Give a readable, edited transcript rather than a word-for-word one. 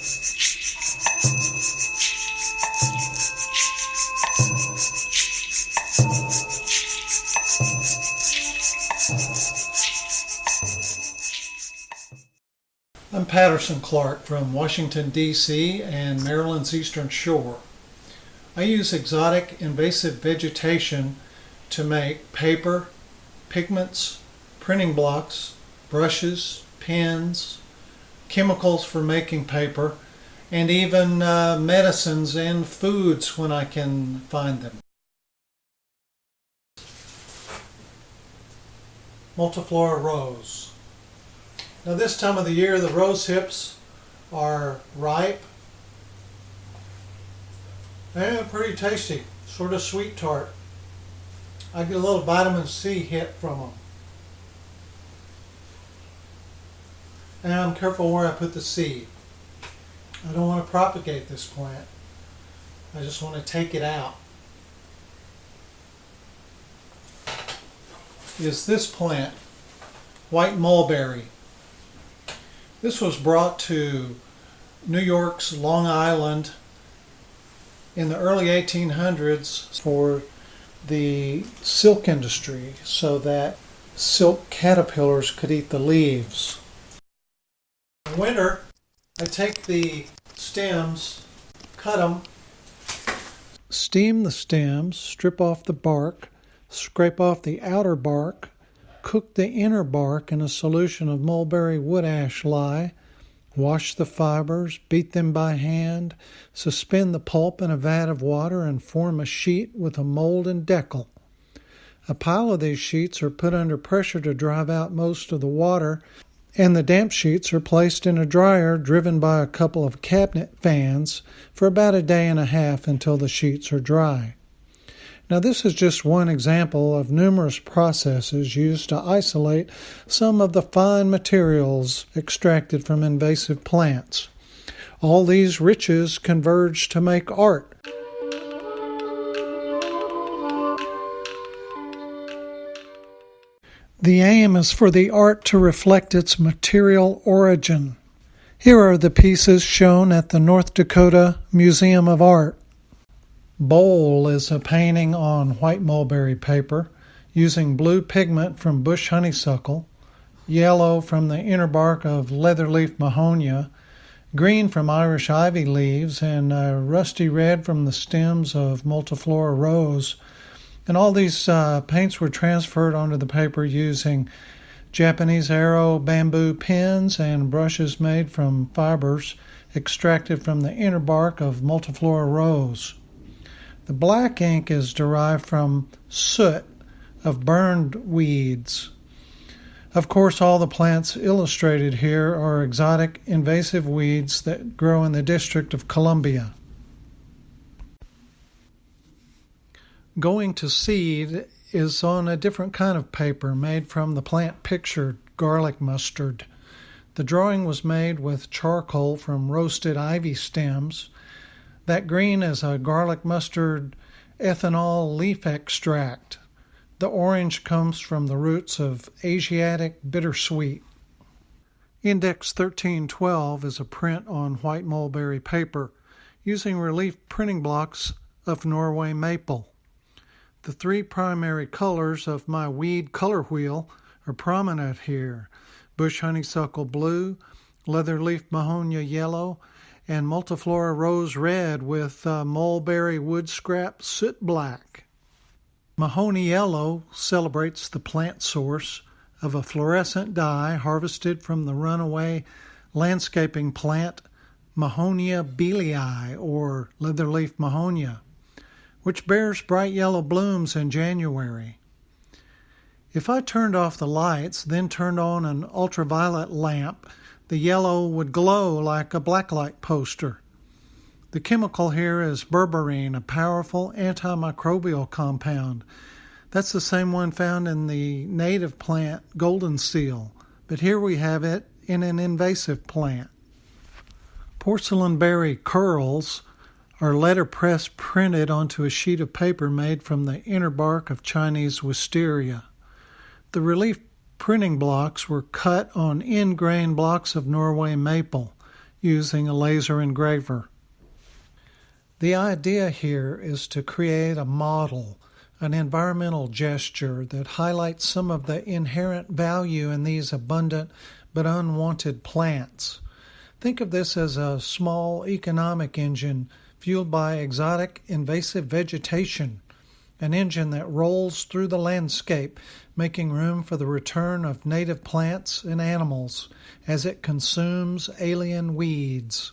I'm Patterson Clark from Washington, D.C. and Maryland's Eastern Shore. I use exotic invasive vegetation to make paper, pigments, printing blocks, brushes, pens, chemicals for making paper, and even medicines and foods when I can find them. Multiflora rose. Now this time of the year the rose hips are ripe and pretty tasty, sort of sweet tart. I get a little vitamin C hit from them. And I'm careful where I put the seed. I don't want to propagate this plant. I just want to take it out. Is this plant, white mulberry. This was brought to New York's Long Island in the early 1800s for the silk industry so that silk caterpillars could eat the leaves. In winter, I take the stems, cut them, steam the stems, strip off the bark, scrape off the outer bark, cook the inner bark in a solution of mulberry wood ash lye, wash the fibers, beat them by hand, suspend the pulp in a vat of water, and form a sheet with a mold and decal. A pile of these sheets are put under pressure to drive out most of the water, and the damp sheets are placed in a dryer driven by a couple of cabinet fans for about a day and a half until the sheets are dry. Now this is just one example of numerous processes used to isolate some of the fine materials extracted from invasive plants. All these riches converge to make art. The aim is for the art to reflect its material origin. Here are the pieces shown at the North Dakota Museum of Art. Bowl is a painting on white mulberry paper using blue pigment from bush honeysuckle, yellow from the inner bark of leatherleaf mahonia, green from Irish ivy leaves, and rusty red from the stems of multiflora rose. And all these paints were transferred onto the paper using Japanese arrow bamboo pens and brushes made from fibers extracted from the inner bark of multiflora rose. The black ink is derived from soot of burned weeds. Of course, all the plants illustrated here are exotic invasive weeds that grow in the District of Columbia. Going to seed is on a different kind of paper made from the plant pictured garlic mustard. The drawing was made with charcoal from roasted ivy stems. That green is a garlic mustard ethanol leaf extract. The orange comes from the roots of Asiatic bittersweet. Index 1312 is a print on white mulberry paper using relief printing blocks of Norway maple. The three primary colors of my weed color wheel are prominent here: bush honeysuckle blue, leatherleaf mahonia yellow, and multiflora rose red with mulberry wood scrap soot black. Mahoney yellow celebrates the plant source of a fluorescent dye harvested from the runaway landscaping plant Mahonia bealii, or leatherleaf mahonia, which bears bright yellow blooms in January. If I turned off the lights, then turned on an ultraviolet lamp, the yellow would glow like a blacklight poster. The chemical here is berberine, a powerful antimicrobial compound. That's the same one found in the native plant golden seal, but here we have it in an invasive plant. Porcelain berry curls are letterpress printed onto a sheet of paper made from the inner bark of Chinese wisteria. The relief printing blocks were cut on end-grain blocks of Norway maple, using a laser engraver. The idea here is to create a model, an environmental gesture that highlights some of the inherent value in these abundant but unwanted plants. Think of this as a small economic engine fueled by exotic invasive vegetation, an engine that rolls through the landscape, making room for the return of native plants and animals as it consumes alien weeds.